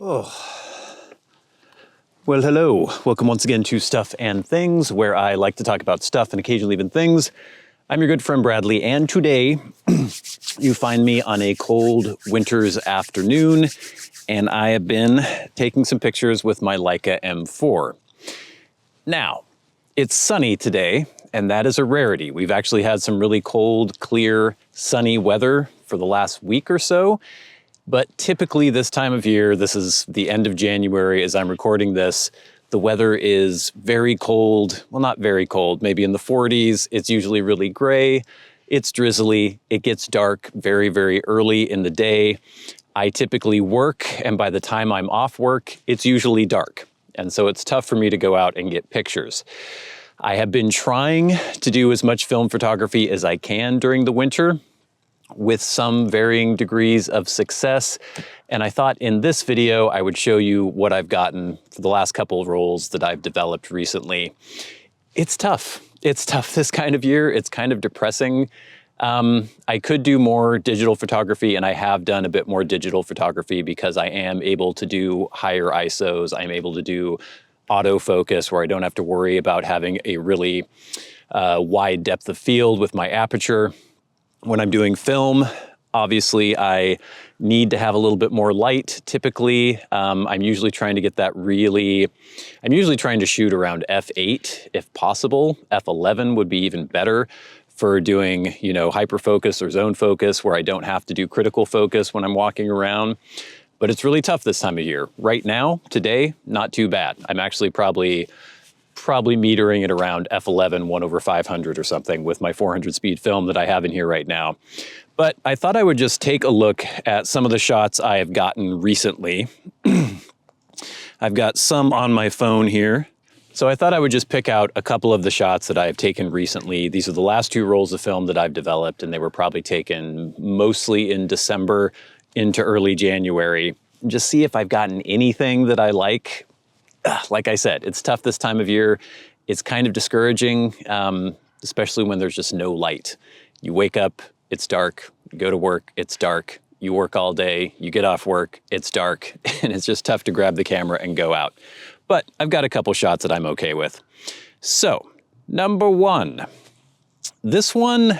Well, hello. Welcome once again to Stuff and Things, where I like to talk about stuff and occasionally even things. I'm your good friend Bradley, and today you find me on a cold winter's afternoon, and I have been taking some pictures with my Leica M4. Now, it's sunny today, and that is a rarity. We've actually had some really cold, clear, sunny weather for the last week or so. But typically this time of year, this is the end of January as I'm recording this, the weather is very cold. Well, not very cold, maybe in the 40s. It's usually really gray. It's drizzly. It gets dark very, very early in the day. I typically work, and by the time I'm off work, it's usually dark. And so it's tough for me to go out and get pictures. I have been trying to do as much film photography as I can during the winter, with some varying degrees of success. And I thought in this video, I would show you what I've gotten for the last couple of rolls that I've developed recently. It's tough. It's tough this kind of year. It's kind of depressing. I could do more digital photography, and I have done a bit more digital photography because I am able to do higher ISOs. I'm able to do autofocus where I don't have to worry about having a really wide depth of field with my aperture. When I'm doing film, obviously I need to have a little bit more light. Typically, I'm usually trying to get that I'm usually trying to shoot around f8 if possible. f11 would be even better for doing, hyperfocus or zone focus where I don't have to do critical focus when I'm walking around. But it's really tough this time of year. Right now, today, not too bad. I'm actually probably metering it around f11, 1/500 or something with my 400 speed film that I have in here right now. But I thought I would just take a look at some of the shots I have gotten recently. I've got some on my phone here. So I thought I would just pick out a couple of the shots that I have taken recently. These are the last two rolls of film that I've developed, and they were probably taken mostly in December into early January. Just see if I've gotten anything that I like. Like I said, it's tough this time of year. It's kind of discouraging, especially when there's just no light. You wake up, it's dark. You go to work, it's dark. You work all day, you get off work, it's dark, and it's just tough to grab the camera and go out. But I've got a couple shots that I'm okay with. So, number one. This one,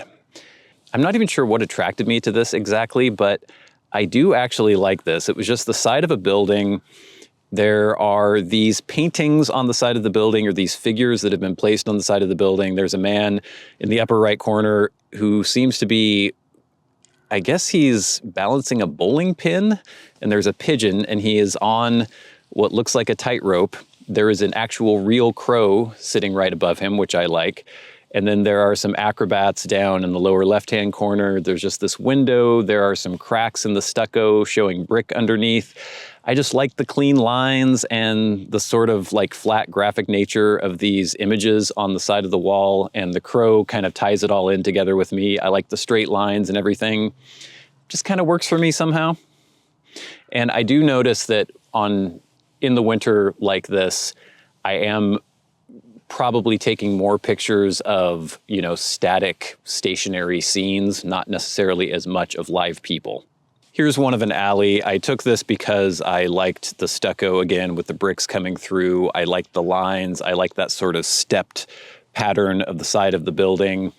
I'm not even sure what attracted me to this exactly, but I do actually like this. It was just the side of a building. There are these paintings on the side of the building, or these figures that have been placed on the side of the building. There's a man in the upper right corner who seems to be, I guess he's balancing a bowling pin, and there's a pigeon, and he is on what looks like a tightrope. There is an actual real crow sitting right above him, which I like. And then there are some acrobats down in the lower left-hand corner. There's just this window. There are some cracks in the stucco showing brick underneath. I just like the clean lines and the sort of like flat graphic nature of these images on the side of the wall, and the crow kind of ties it all in together with me. I like the straight lines and everything. Just kind of works for me somehow. And I do notice that in the winter like this, I am probably taking more pictures of, static, stationary scenes, not necessarily as much of live people. Here's one of an alley. I took this because I liked the stucco again with the bricks coming through. I liked the lines. I like that sort of stepped pattern of the side of the building.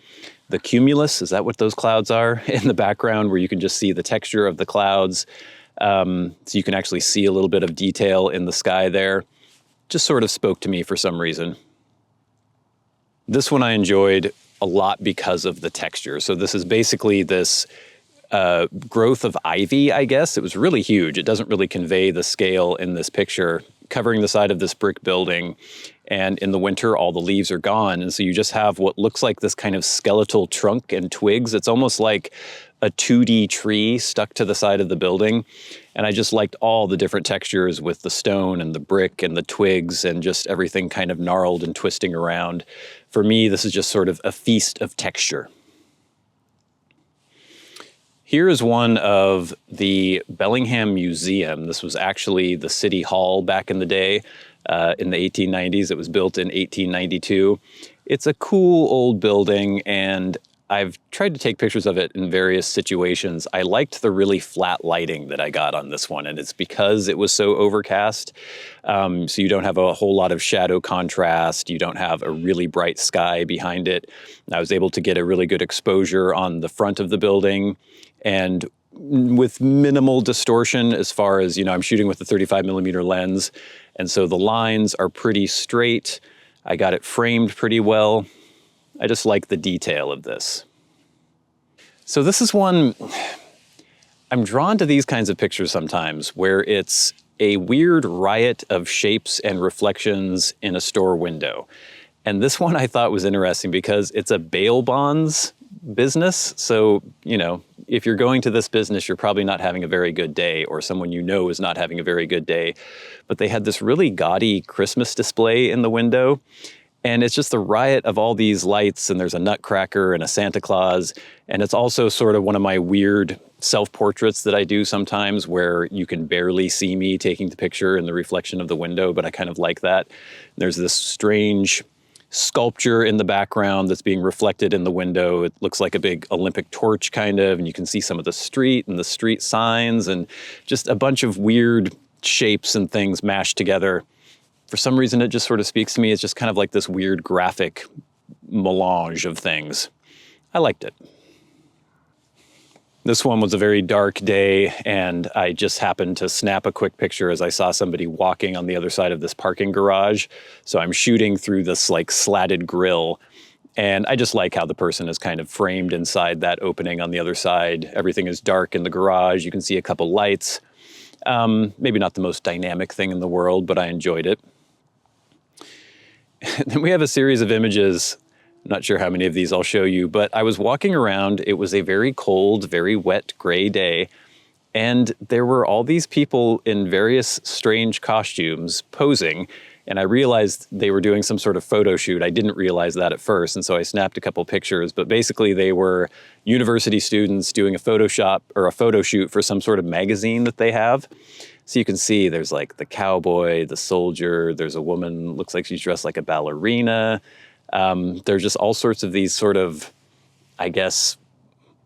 The cumulus, is that what those clouds are in the background, where you can just see the texture of the clouds? So you can actually see a little bit of detail in the sky there. Just sort of spoke to me for some reason. This one I enjoyed a lot because of the texture. So this is basically this growth of ivy, I guess. It was really huge. It doesn't really convey the scale in this picture, covering the side of this brick building. And in the winter, all the leaves are gone. And so you just have what looks like this kind of skeletal trunk and twigs. It's almost like a 2D tree stuck to the side of the building. And I just liked all the different textures with the stone and the brick and the twigs and just everything kind of gnarled and twisting around. For me, this is just sort of a feast of texture. Here is one of the Bellingham Museum. This was actually the city hall back in the day, in the 1890s. It was built in 1892. It's a cool old building, and I've tried to take pictures of it in various situations. I liked the really flat lighting that I got on this one, and it's because it was so overcast. So you don't have a whole lot of shadow contrast. You don't have a really bright sky behind it. I was able to get a really good exposure on the front of the building, and with minimal distortion as far as, I'm shooting with a 35mm lens, and so the lines are pretty straight. I got it framed pretty well. I just like the detail of this. So this is one, I'm drawn to these kinds of pictures sometimes where it's a weird riot of shapes and reflections in a store window. And this one I thought was interesting because it's a bail bonds business. So, if you're going to this business, you're probably not having a very good day, or someone you know is not having a very good day. But they had this really gaudy Christmas display in the window. And it's just the riot of all these lights, and there's a nutcracker and a Santa Claus. And it's also sort of one of my weird self-portraits that I do sometimes where you can barely see me taking the picture in the reflection of the window, but I kind of like that. There's this strange sculpture in the background that's being reflected in the window. It looks like a big Olympic torch kind of, and you can see some of the street and the street signs and just a bunch of weird shapes and things mashed together. For some reason, it just sort of speaks to me. It's just kind of like this weird graphic melange of things. I liked it. This one was a very dark day, and I just happened to snap a quick picture as I saw somebody walking on the other side of this parking garage. So I'm shooting through this like slatted grill, and I just like how the person is kind of framed inside that opening on the other side. Everything is dark in the garage. You can see a couple lights. Maybe not the most dynamic thing in the world, but I enjoyed it. Then we have a series of images. I'm not sure how many of these I'll show you, but I was walking around. It was a very cold, very wet, gray day, and there were all these people in various strange costumes posing, and I realized they were doing some sort of photo shoot. I didn't realize that at first, and so I snapped a couple pictures, but basically they were university students doing a Photoshop or a photo shoot for some sort of magazine that they have. So you can see there's like the cowboy, the soldier, there's a woman, looks like she's dressed like a ballerina. There's just all sorts of these sort of, I guess,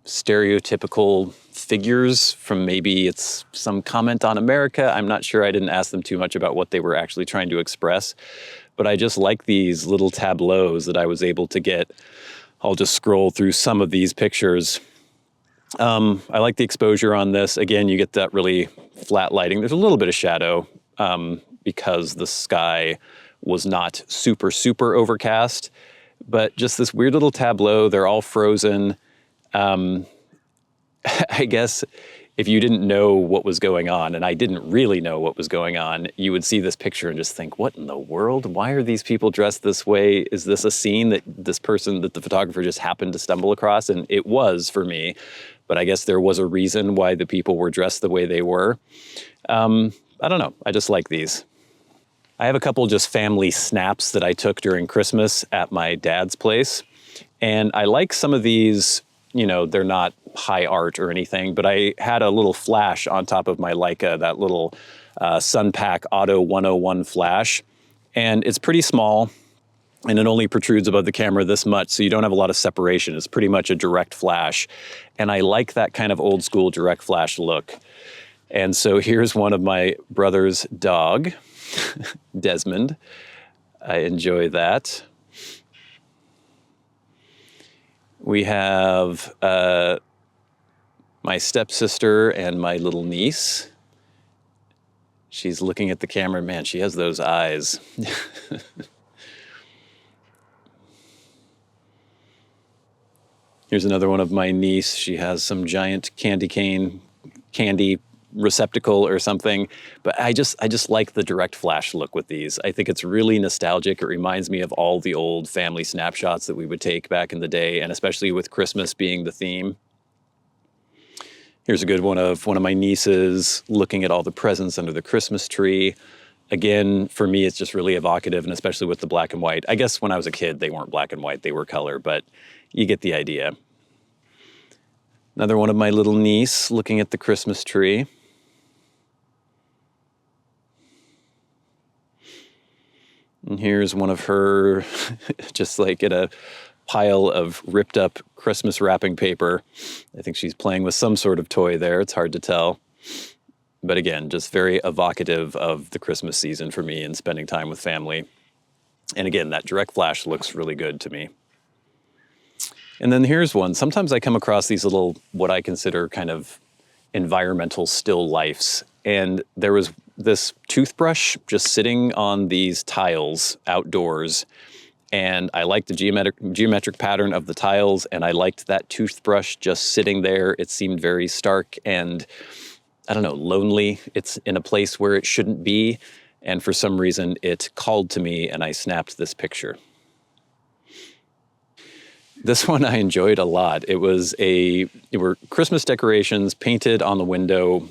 stereotypical figures from maybe it's some comment on America. I'm not sure. I didn't ask them too much about what they were actually trying to express, but I just like these little tableaus that I was able to get. I'll just scroll through some of these pictures. I like the exposure on this. Again, you get that really flat lighting. There's a little bit of shadow because the sky was not super, super overcast, but just this weird little tableau. They're all frozen. I guess if you didn't know what was going on, and I didn't really know what was going on, you would see this picture and just think, what in the world? Why are these people dressed this way? Is this a scene that this person, that the photographer just happened to stumble across? And it was for me, but I guess there was a reason why the people were dressed the way they were. I don't know. I just like these. I have a couple just family snaps that I took during Christmas at my dad's place. And I like some of these, they're not high art or anything, but I had a little flash on top of my Leica, that little Sunpack Auto 101 flash. And it's pretty small, and it only protrudes above the camera this much, so you don't have a lot of separation. It's pretty much a direct flash. And I like that kind of old school direct flash look. And so here's one of my brother's dog, Desmond. I enjoy that. We have my stepsister and my little niece. She's looking at the camera. Man, she has those eyes. Here's another one of my niece. She has some giant candy receptacle or something, but I just like the direct flash look with these. I think it's really nostalgic. It reminds me of all the old family snapshots that we would take back in the day, and especially with Christmas being the theme. Here's a good one of my nieces looking at all the presents under the Christmas tree. Again, for me, it's just really evocative, and especially with the black and white. I guess when I was a kid, they weren't black and white, they were color, but you get the idea. Another one of my little niece looking at the Christmas tree. And here's one of her just like at a pile of ripped up Christmas wrapping paper. I think she's playing with some sort of toy there. It's hard to tell. But again, just very evocative of the Christmas season for me and spending time with family. And again, that direct flash looks really good to me. And then here's one. Sometimes I come across these little, what I consider kind of environmental still lifes. And there was this toothbrush just sitting on these tiles outdoors. And I liked the geometric pattern of the tiles, and I liked that toothbrush just sitting there. It seemed very stark and, I don't know, lonely. It's in a place where it shouldn't be. And for some reason, it called to me, and I snapped this picture. This one I enjoyed a lot. It were Christmas decorations painted on the window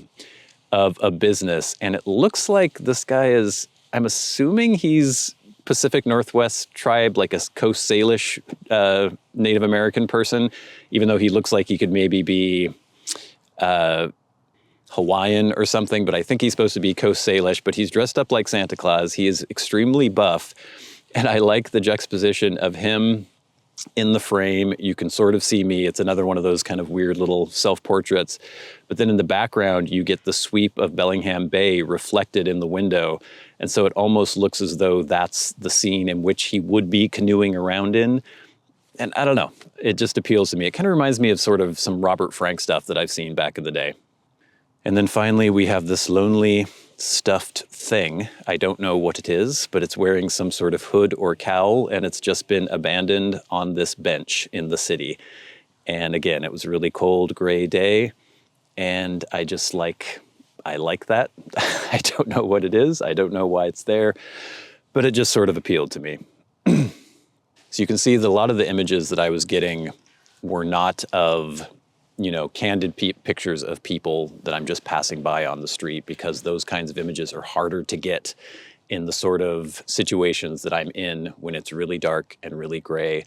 of a business, and it looks like this guy is, I'm assuming he's Pacific Northwest tribe, like a Coast Salish Native American person, even though he looks like he could maybe be Hawaiian or something, but I think he's supposed to be Coast Salish, but he's dressed up like Santa Claus. He is extremely buff, and I like the juxtaposition of him in the frame. You can sort of see me. It's another one of those kind of weird little self-portraits. But then in the background, you get the sweep of Bellingham Bay reflected in the window. And so it almost looks as though that's the scene in which he would be canoeing around in. And I don't know, it just appeals to me. It kind of reminds me of sort of some Robert Frank stuff that I've seen back in the day. And then finally, we have this lonely stuffed thing. I don't know what it is, but it's wearing some sort of hood or cowl, and it's just been abandoned on this bench in the city. And again, it was a really cold, gray day, and I like that. I don't know what it is. I don't know why it's there, but it just sort of appealed to me. So you can see that a lot of the images that I was getting were not of, you know, candid pictures of people that I'm just passing by on the street, because those kinds of images are harder to get in the sort of situations that I'm in when it's really dark and really gray,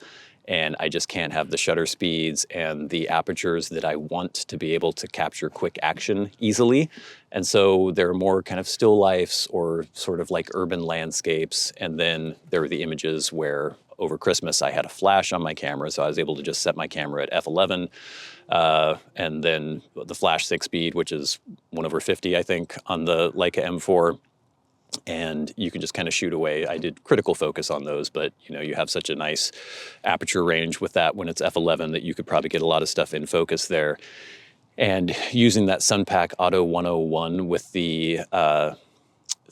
and I just can't have the shutter speeds and the apertures that I want to be able to capture quick action easily. And so there are more kind of still lifes or sort of like urban landscapes, and then there are the images where over Christmas I had a flash on my camera, so I was able to just set my camera at f11, and then the flash 6-speed, which is 1/50, I think, on the Leica M4, and you can just kind of shoot away. I did critical focus on those, but you know, you have such a nice aperture range with that when it's f11 that you could probably get a lot of stuff in focus there. And using that Sunpack Auto 101 with the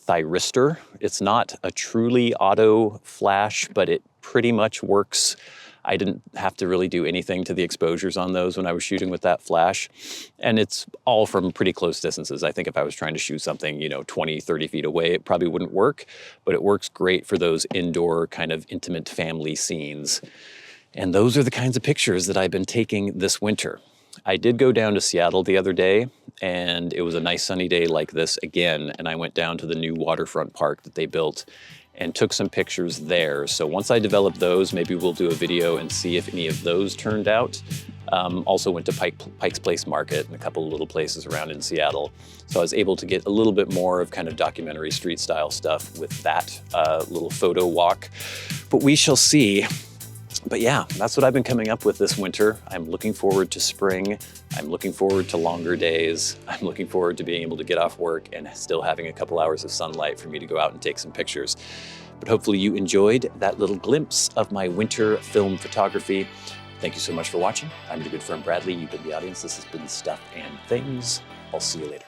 thyristor, it's not a truly auto flash, but it pretty much works. I didn't have to really do anything to the exposures on those when I was shooting with that flash. And it's all from pretty close distances. I think if I was trying to shoot something, you know, 20, 30 feet away, it probably wouldn't work, but it works great for those indoor kind of intimate family scenes. And those are the kinds of pictures that I've been taking this winter. I did go down to Seattle the other day, and it was a nice sunny day like this again, and I went down to the new waterfront park that they built and took some pictures there. So once I develop those, maybe we'll do a video and see if any of those turned out. Also went to Pike's Place Market and a couple of little places around in Seattle. So I was able to get a little bit more of kind of documentary street style stuff with that little photo walk, but we shall see. But yeah, that's what I've been coming up with this winter. I'm looking forward to spring. I'm looking forward to longer days. I'm looking forward to being able to get off work and still having a couple hours of sunlight for me to go out and take some pictures. But hopefully you enjoyed that little glimpse of my winter film photography. Thank you so much for watching. I'm your good friend Bradley. You've been the audience. This has been Stuff and Things. I'll see you later.